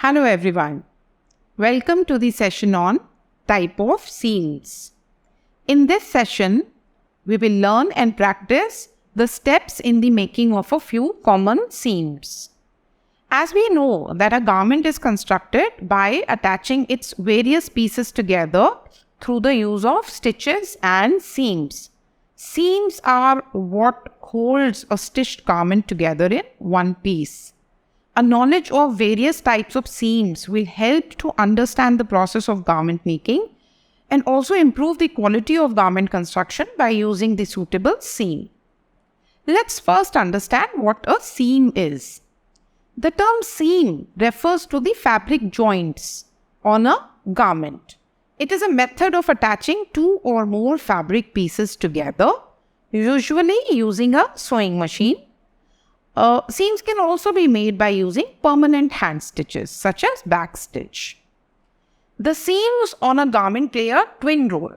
Hello everyone. Welcome to the session on type of seams. In this session, we will learn and practice the steps in the making of a few common seams. As we know that a garment is constructed by attaching its various pieces together through the use of stitches and seams. Seams are what holds a stitched garment together in one piece. A knowledge of various types of seams will help to understand the process of garment making and also improve the quality of garment construction by using the suitable seam. Let's first understand what a seam is. The term seam refers to the fabric joints on a garment. It is a method of attaching two or more fabric pieces together, usually using a sewing machine. Seams can also be made by using permanent hand stitches such as backstitch. The seams on a garment play a twin role.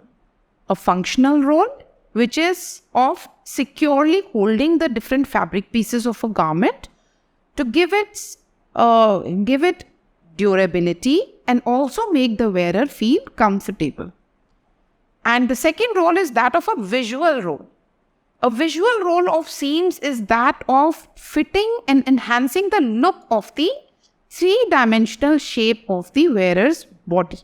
A functional role, which is of securely holding the different fabric pieces of a garment to give it durability and also make the wearer feel comfortable. And the second role is that of a visual role. A visual role of seams is that of fitting and enhancing the look of the three-dimensional shape of the wearer's body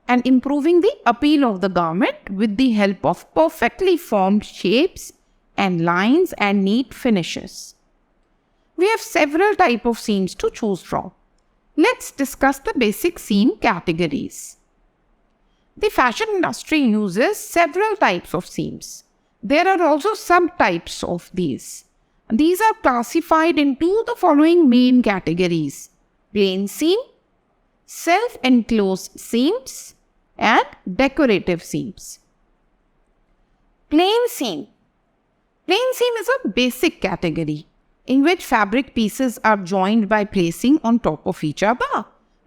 and improving the appeal of the garment with the help of perfectly formed shapes and lines and neat finishes. We have several types of seams to choose from. Let's discuss the basic seam categories. The fashion industry uses several types of seams. There are also subtypes of these. These are classified into the following main categories: plain seam, self-enclosed seams, and decorative seams. Plain seam. Plain seam is a basic category in which fabric pieces are joined by placing on top of each other,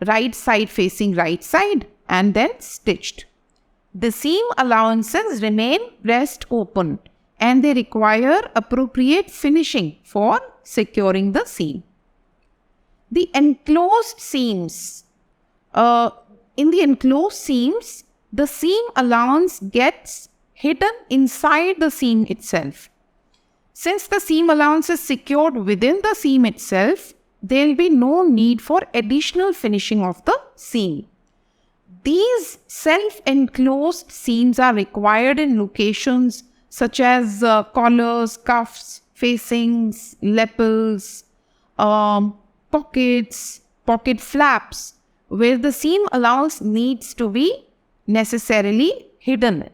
right side facing right side, and then stitched. The seam allowances remain pressed open and they require appropriate finishing for securing the seam. The enclosed seams. In the enclosed seams, the seam allowance gets hidden inside the seam itself. Since the seam allowance is secured within the seam itself, there will be no need for additional finishing of the seam. These self-enclosed seams are required in locations such as collars, cuffs, facings, lapels, pockets, pocket flaps, where the seam allowance needs to be necessarily hidden.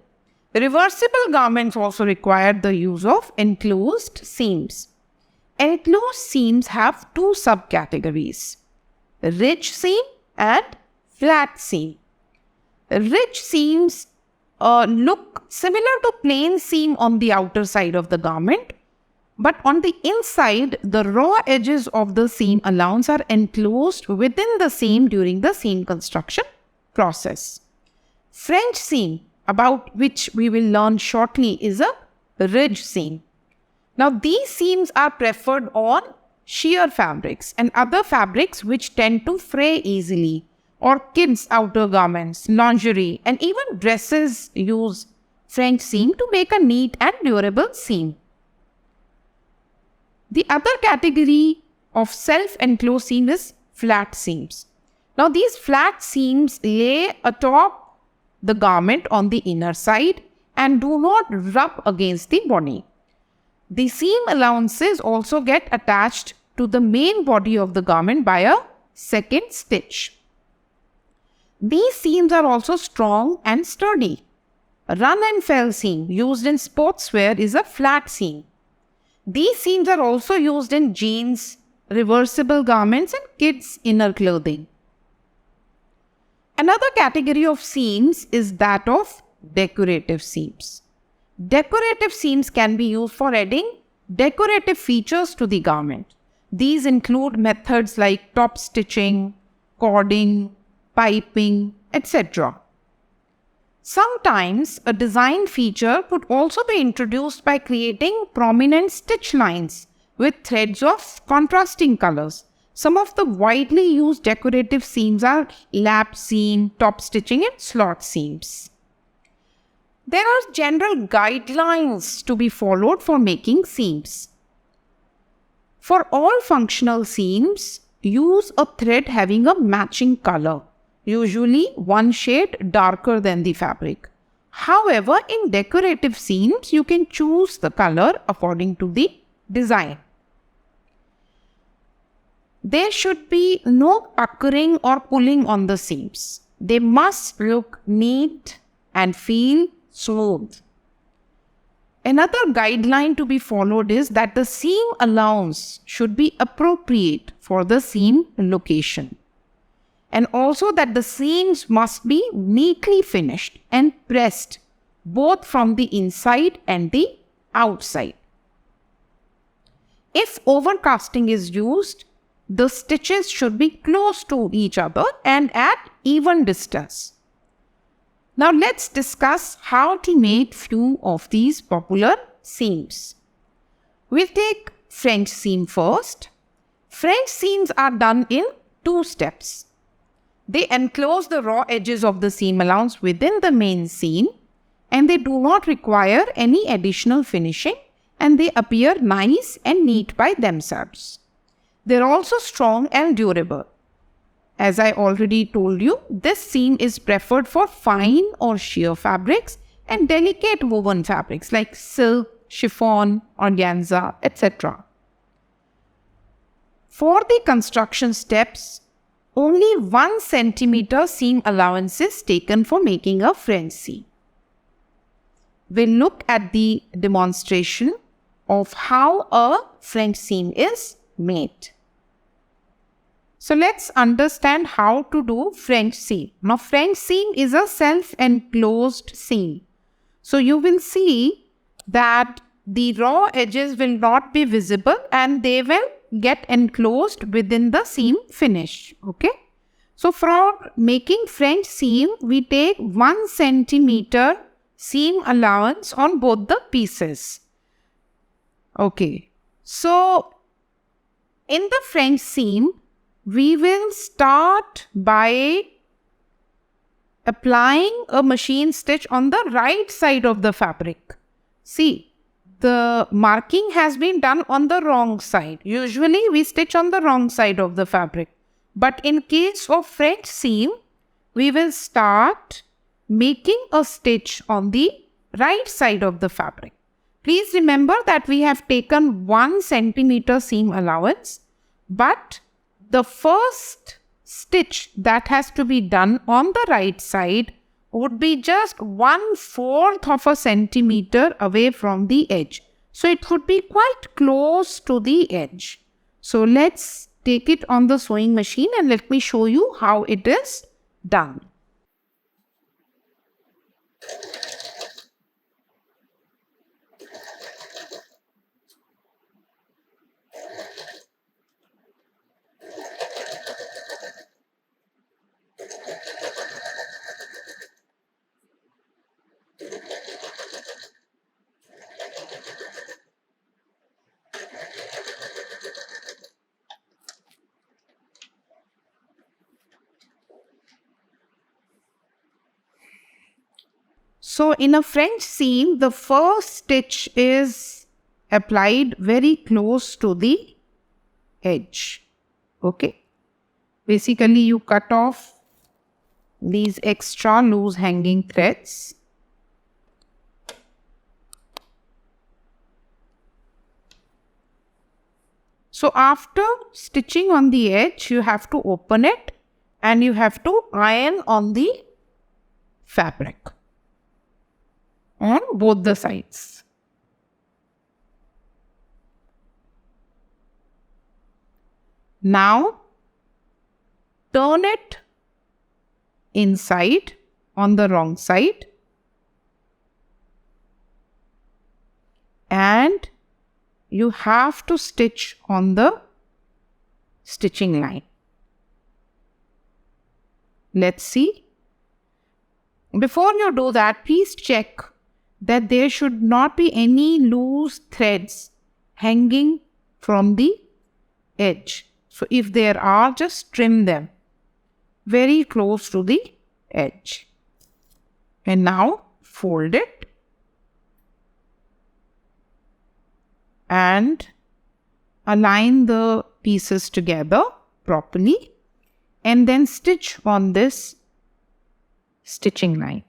Reversible garments also require the use of enclosed seams. Enclosed seams have two subcategories: ridge seam and flat seam. Ridge seams look similar to plain seam on the outer side of the garment, but on the inside, the raw edges of the seam allowance are enclosed within the seam during the seam construction process. French seam, about which we will learn shortly, is a ridge seam. Now, these seams are preferred on sheer fabrics and other fabrics which tend to fray easily, or kids' outer garments, lingerie, and even dresses use French seam to make a neat and durable seam. The other category of self-enclosed seam is flat seams. Now, these flat seams lay atop the garment on the inner side and do not rub against the body. The seam allowances also get attached to the main body of the garment by a second stitch. These seams are also strong and sturdy. Run and fell seam used in sportswear is a flat seam. These seams are also used in jeans, reversible garments, and kids' inner clothing. Another category of seams is that of decorative seams. Decorative seams can be used for adding decorative features to the garment. These include methods like top stitching, cording, piping, etc. Sometimes a design feature could also be introduced by creating prominent stitch lines with threads of contrasting colors, Some of the widely used decorative seams are lap seam, top stitching and slot seams. There are general guidelines to be followed for making seams. For all functional seams, use a thread having a matching color, usually one shade darker than the fabric. However, in decorative seams, you can choose the color according to the design. There should be no puckering or pulling on the seams. They must look neat and feel smooth. Another guideline to be followed is that the seam allowance should be appropriate for the seam location. And also that the seams must be neatly finished and pressed both from the inside and the outside. If overcasting is used, the stitches should be close to each other and at even distance. Now let's discuss how to make few of these popular seams. We'll take French seam first. French seams are done in 2 steps. They enclose the raw edges of the seam allowance within the main seam, and they do not require any additional finishing, and they appear nice and neat by themselves. They're also strong and durable. As I already told you, this seam is preferred for fine or sheer fabrics and delicate woven fabrics like silk, chiffon, organza, etc. For the construction steps, only 1 centimeter seam allowance is taken for making a French seam. We'll look at the demonstration of how a French seam is made. So let's understand how to do French seam. Now French seam is a self-enclosed seam. So you will see that the raw edges will not be visible and they will get enclosed within the seam finish. Okay. So for making French seam, we take 1 centimeter seam allowance on both the pieces. Okay. So in the French seam, we will start by applying a machine stitch on the right side of the fabric. See, the marking has been done on the wrong side. Usually we stitch on the wrong side of the fabric. But in case of French seam, we will start making a stitch on the right side of the fabric. Please remember that we have taken 1 centimeter seam allowance, but the first stitch that has to be done on the right side would be just 1/4 of a centimeter away from the edge. So it would be quite close to the edge. So let's take it on the sewing machine and let me show you how it is done. So in a French seam, the first stitch is applied very close to the edge. Okay. Basically, you cut off these extra loose hanging threads. So after stitching on the edge, you have to open it and you have to iron on the fabric on both the sides. Now turn it inside on the wrong side and you have to stitch on the stitching line. Let's see. Before you do that, please check that there should not be any loose threads hanging from the edge. So if there are, just trim them very close to the edge. And now fold it and align the pieces together properly and then stitch on this stitching line.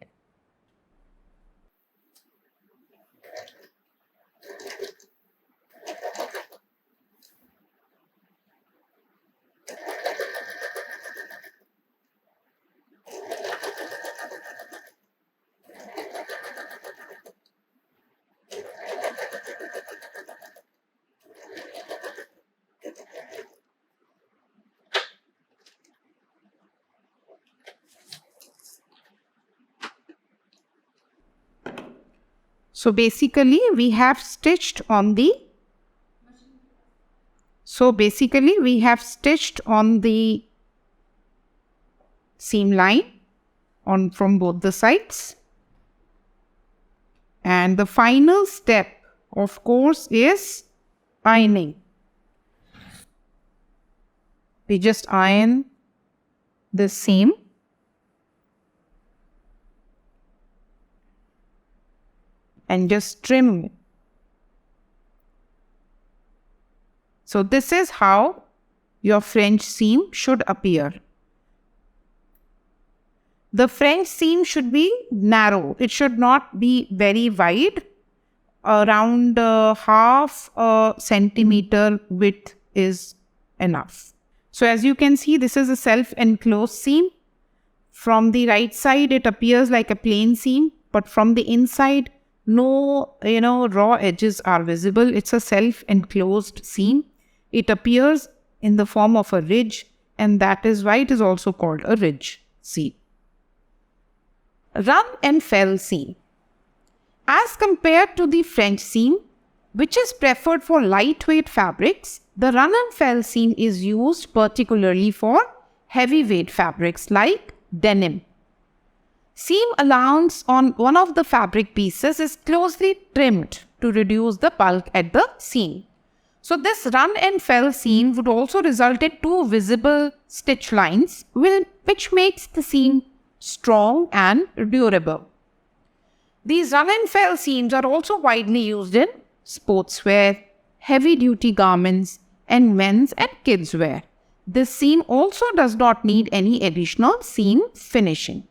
So basically we have stitched on the seam line from both the sides. And the final step, of course, is ironing. We just iron the seam. And just trim it. So this is how your French seam should appear. The French seam should be narrow. It should not be very wide. Around half a centimeter width is enough. So as you can see, this is a self-enclosed seam. From the right side, it appears like a plain seam, but from the inside, no, raw edges are visible. It's a self-enclosed seam. It appears in the form of a ridge, and that is why it is also called a ridge seam. Run and fell seam. As compared to the French seam, which is preferred for lightweight fabrics, the run and fell seam is used particularly for heavyweight fabrics like denim. Seam allowance on one of the fabric pieces is closely trimmed to reduce the bulk at the seam. So this run and fell seam would also result in two visible stitch lines, which makes the seam strong and durable. These run and fell seams are also widely used in sportswear, heavy-duty garments, and men's and kids' wear. This seam also does not need any additional seam finishing.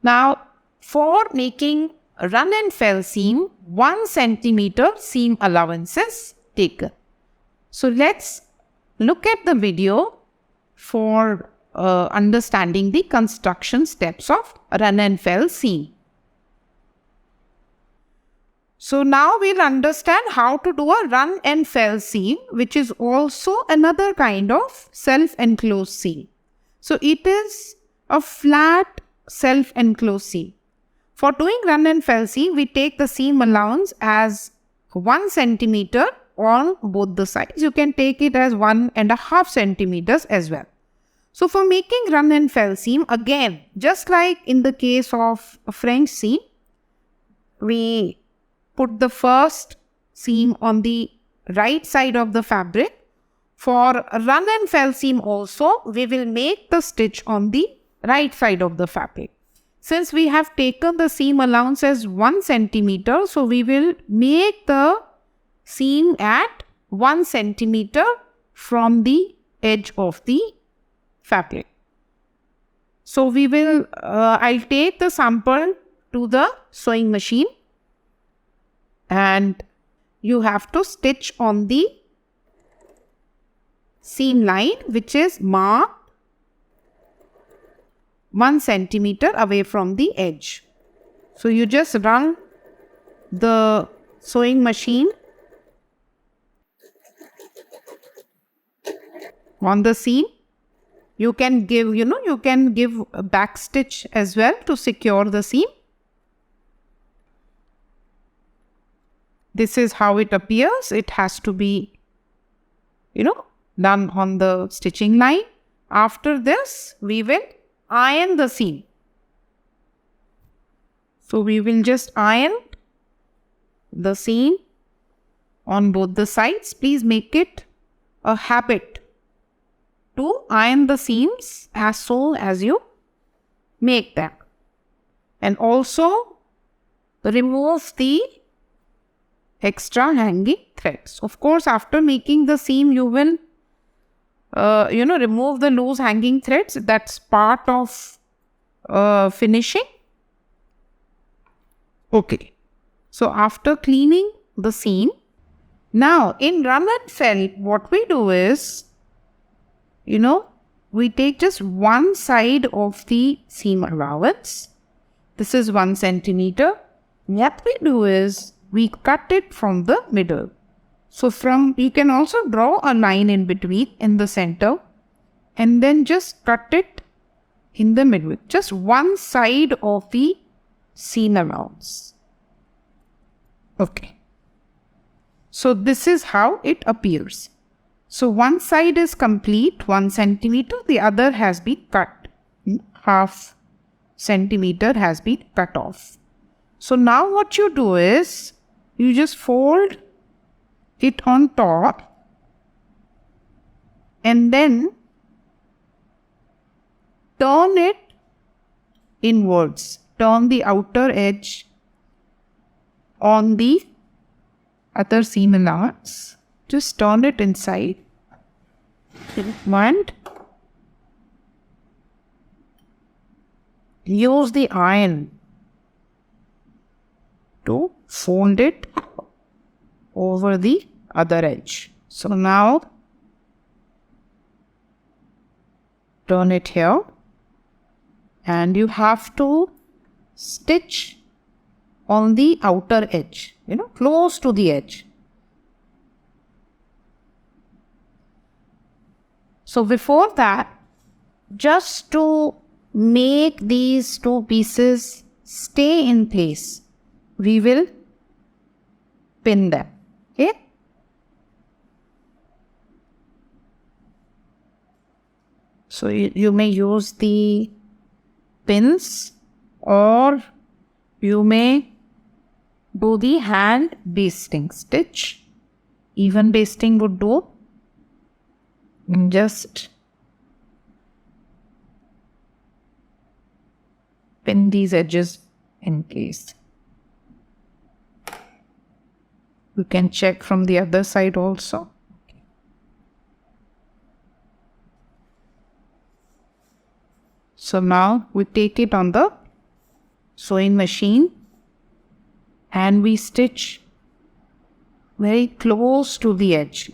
Now, for making a run and fell seam, 1 centimeter seam allowance is taken. So let's look at the video for understanding the construction steps of run and fell seam. So now we'll understand how to do a run and fell seam, which is also another kind of self-enclosed seam. So it is a flat self-enclosed seam. For doing run and fell seam, we take the seam allowance as 1 centimeter on both the sides. You can take it as 1.5 centimeters as well. So for making run and fell seam, again, just like in the case of a French seam, we put the first seam on the right side of the fabric. For run and fell seam also, we will make the stitch on the right side of the fabric. Since we have taken the seam allowance as 1 centimeter, so we will make the seam at 1 centimeter from the edge of the fabric. So we will, I'll take the sample to the sewing machine, and you have to stitch on the seam line which is marked 1 centimeter away from the edge. So you just run the sewing machine on the seam. You can give, a back stitch as well to secure the seam. This is how it appears. It has to be, done on the stitching line. After this, we will iron the seam. So we will just iron the seam on both the sides. Please make it a habit to iron the seams as soon as you make them. And also remove the extra hanging threads. Of course, after making the seam, you will, remove the loose hanging threads. That's part of finishing. Okay. So after cleaning the seam, now in run and felt, what we do is, we take just one side of the seam allowance. This is 1 centimeter. What we do is we cut it from the middle. So you can also draw a line in between in the center and then just cut it in the middle. Just one side of the seam allowance. Okay. So this is how it appears. So one side is complete, 1 centimeter, the other has been cut. Half centimeter has been cut off. So now what you do is, you just fold it on top and then turn it inwards. Turn the outer edge on the other seam allowance. Just turn it inside. And use the iron to fold it over the other edge. So now turn it here and you have to stitch on the outer edge, close to the edge. So before that, just to make these two pieces stay in place, we will pin them. Okay? So you may use the pins or you may do the hand basting stitch. Even basting would do. Just pin these edges in place. You can check from the other side also. So now we take it on the sewing machine and we stitch very close to the edge,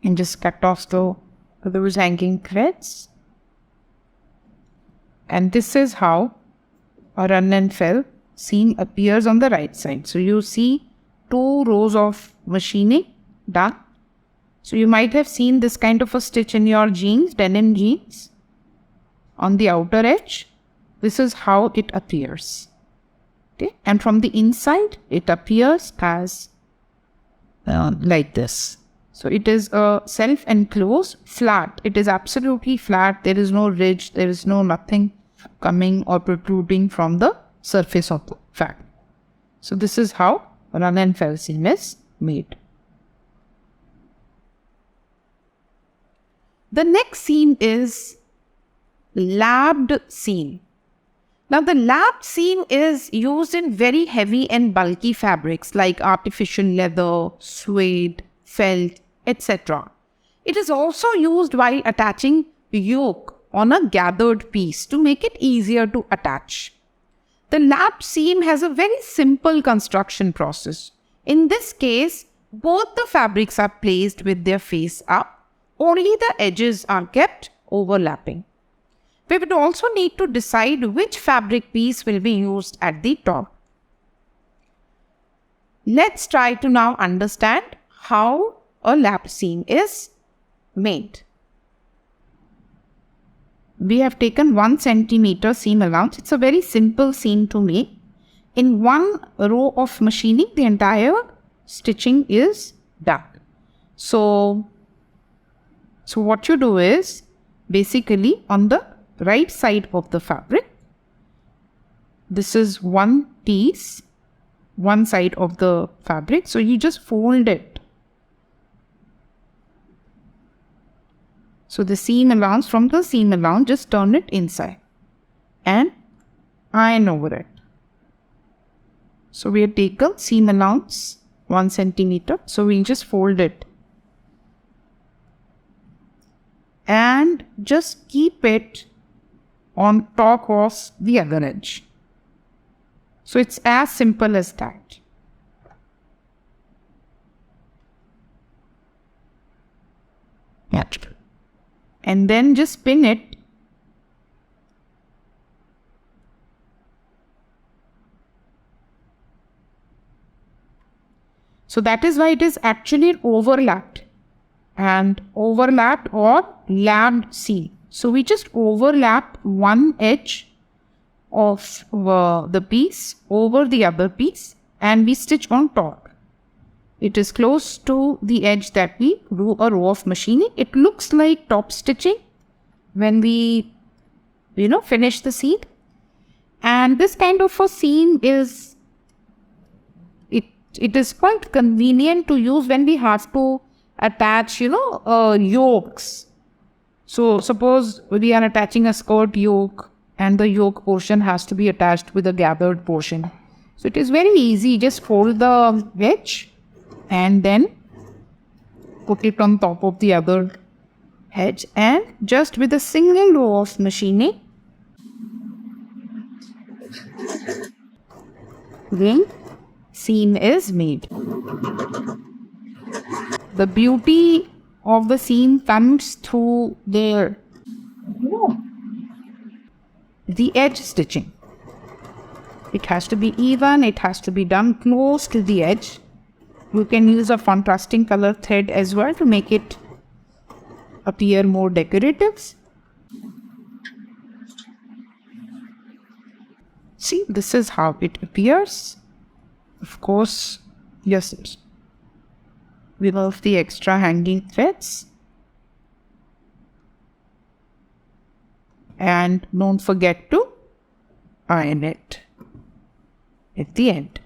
and just cut off those hanging threads. And this is how a run and fell seam appears on the right side. So you see 2 rows of machining done. So you might have seen this kind of a stitch in your jeans, denim jeans, on the outer edge. This is how it appears. Okay, and from the inside it appears as like this. So it is a self-enclosed flat. It is absolutely flat. There is no ridge. There is no nothing coming or protruding from the surface of the fabric. So this is how run and fell seam is made. The next seam is lapped seam. Now the lapped seam is used in very heavy and bulky fabrics like artificial leather, suede, felt, etc. It is also used while attaching yoke on a gathered piece to make it easier to attach. The lapped seam has a very simple construction process. In this case, both the fabrics are placed with their face up, only the edges are kept overlapping. We would also need to decide which fabric piece will be used at the top. Let's try to now understand how a lap seam is made. We have taken 1 centimeter seam allowance. It's a very simple seam to make. In one row of machining, the entire stitching is done. So what you do is, basically on the right side of the fabric, this is one piece, one side of the fabric. So you just fold it. So the seam allowance, from the seam allowance, just turn it inside and iron over it. So we have taken seam allowance 1 centimeter. So we'll just fold it and just keep it on top of the other edge. So it's as simple as that. Yeah. And then just pin it. So that is why it is actually overlapped, and overlapped or lapped seam. So we just overlap one edge of the piece over the other piece and we stitch on top. It is close to the edge that we do a row of machining. It looks like top stitching when we, finish the seam. And this kind of a seam is, it is quite convenient to use when we have to attach, yokes. So suppose we are attaching a skirt yoke and the yoke portion has to be attached with a gathered portion. So it is very easy. Just fold the edge and then put it on top of the other edge, and just with a single row of machining, the seam is made. The beauty of the seam comes through the edge stitching. It has to be even, it has to be done close to the edge. You can use a contrasting color thread as well to make it appear more decorative. See, this is how it appears. Of course, yes, remove the extra hanging threads. And don't forget to iron it at the end.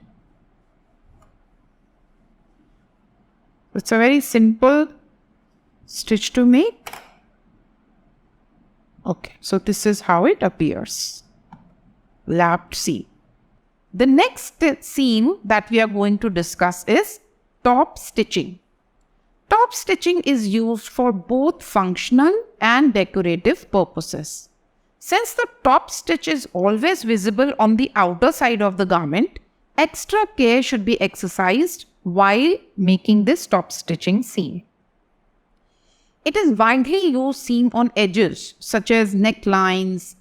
It's a very simple stitch to make. Okay, so this is how it appears. Lapped seam. The next seam that we are going to discuss is top stitching. Top stitching is used for both functional and decorative purposes. Since the top stitch is always visible on the outer side of the garment, extra care should be exercised while making this top stitching seam. It is widely used seam on edges such as necklines,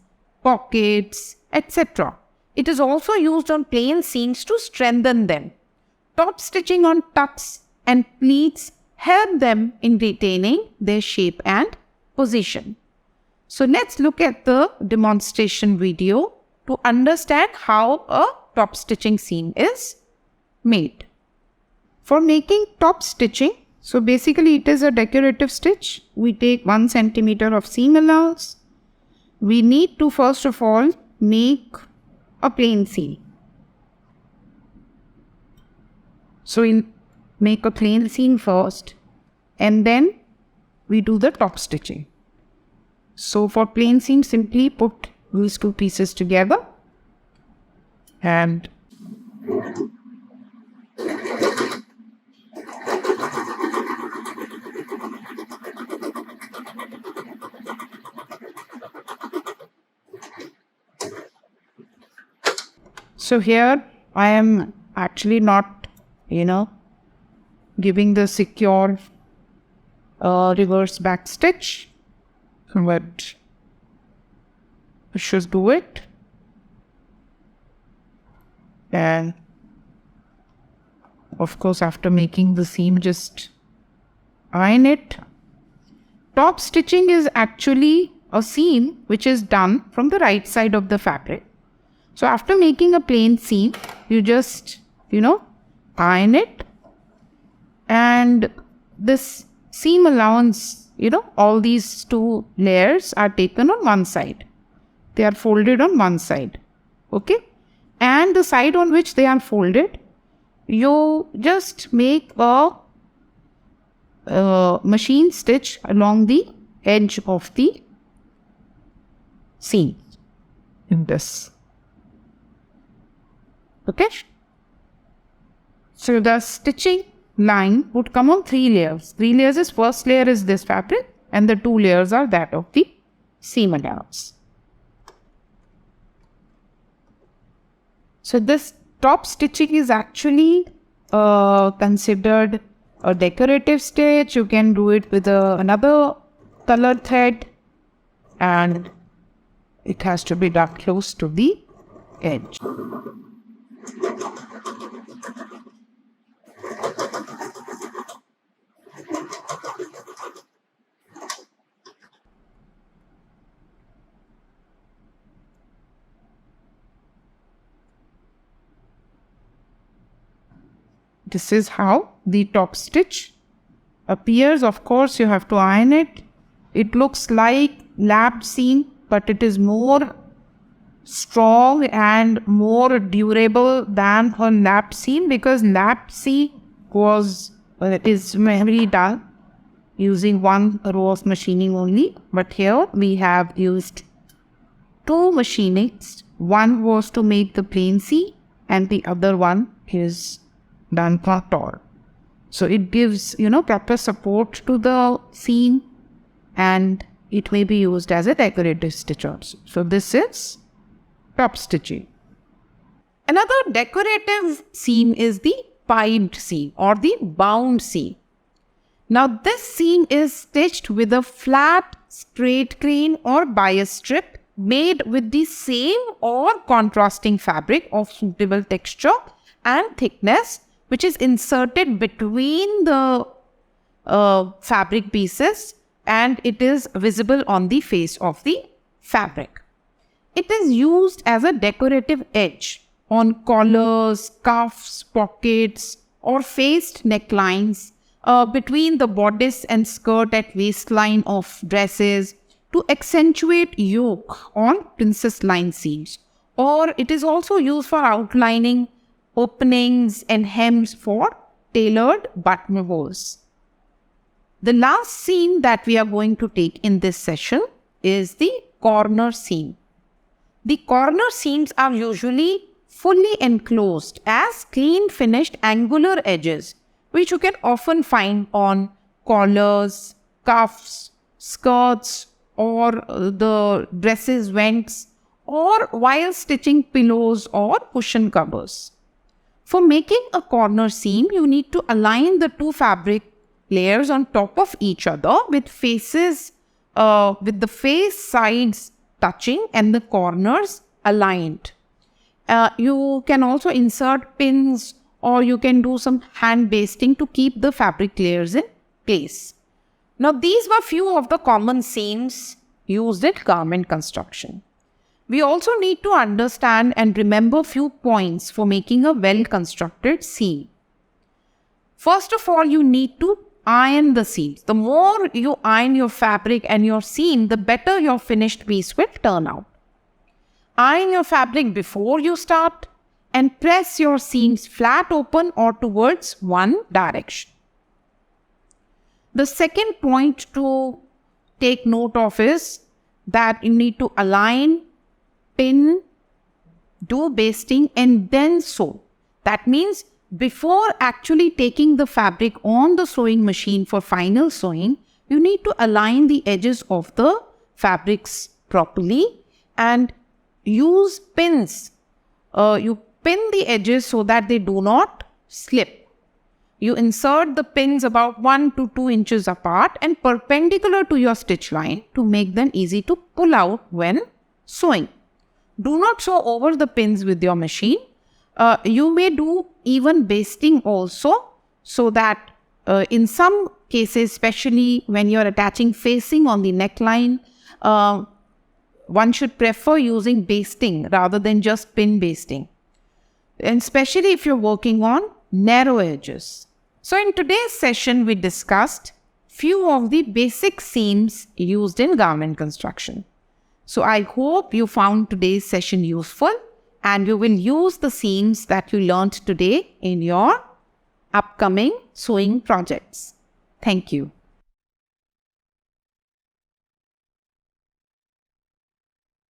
pockets, etc. It is also used on plain seams to strengthen them. Top stitching on tucks and pleats help them in retaining their shape and position. So let's look at the demonstration video to understand how a top stitching seam is made. For making top stitching, so basically it is a decorative stitch. We take 1 centimeter of seam allowance. We need to first of all make a plain seam. So we make a plain seam first and then we do the top stitching. So for plain seam, simply put these two pieces together and so here I am actually not, giving the secure reverse back stitch, but should do it. And of course, after making the seam, just iron it. Top stitching is actually a seam which is done from the right side of the fabric. So after making a plain seam, you just, iron it. And this seam allowance, all these two layers are taken on one side. They are folded on one side. Okay? And the side on which they are folded, you just make a machine stitch along the edge of the seam in this. Okay? So the stitching line would come on 3 layers. 3 layers is, first layer is this fabric and the 2 layers are that of the seam allowance. So this top stitching is actually considered a decorative stitch. You can do it with another colored thread, and it has to be done close to the edge. This is how the top stitch appears. Of course, you have to iron it. It looks like lapped seam, but it is more strong and more durable than a lapped seam, because lapped seam is very dull, using one row of machining only. But here we have used 2 machinings. One was to make the plain seam and the other one is done for tall. So it gives, proper support to the seam, and it may be used as a decorative stitch also. So this is top stitching. Another decorative seam is the piped seam or the bound seam. Now this seam is stitched with a flat straight crane or bias strip made with the same or contrasting fabric of suitable texture and thickness, which is inserted between the fabric pieces, and it is visible on the face of the fabric. It is used as a decorative edge on collars, cuffs, pockets, or faced necklines, between the bodice and skirt at waistline of dresses, to accentuate yoke on princess line seams. Or it is also used for outlining openings and hems for tailored buttonholes. The last seam that we are going to take in this session is the corner seam. The corner seams are usually fully enclosed as clean finished angular edges, which you can often find on collars, cuffs, skirts, or the dresses vents, or while stitching pillows or cushion covers. For making a corner seam, you need to align the 2 fabric layers on top of each other with the face sides touching and the corners aligned. You can also insert pins, or you can do some hand basting to keep the fabric layers in place. Now these were few of the common seams used in garment construction. We also need to understand and remember few points for making a well-constructed seam. First of all, you need to iron the seams. The more you iron your fabric and your seam, the better your finished piece will turn out. Iron your fabric before you start and press your seams flat open or towards one direction. The second point to take note of is that you need to align, pin, do basting, and then sew. That means before actually taking the fabric on the sewing machine for final sewing, you need to align the edges of the fabrics properly and use pins. You pin the edges so that they do not slip. You insert the pins about 1 to 2 inches apart and perpendicular to your stitch line to make them easy to pull out when sewing. Do not sew over the pins with your machine. You may do even basting also, so that in some cases, especially when you're attaching facing on the neckline, one should prefer using basting rather than just pin basting, and especially if you're working on narrow edges. So in today's session, we discussed few of the basic seams used in garment construction. So I hope you found today's session useful and you will use the seams that you learned today in your upcoming sewing projects. Thank you.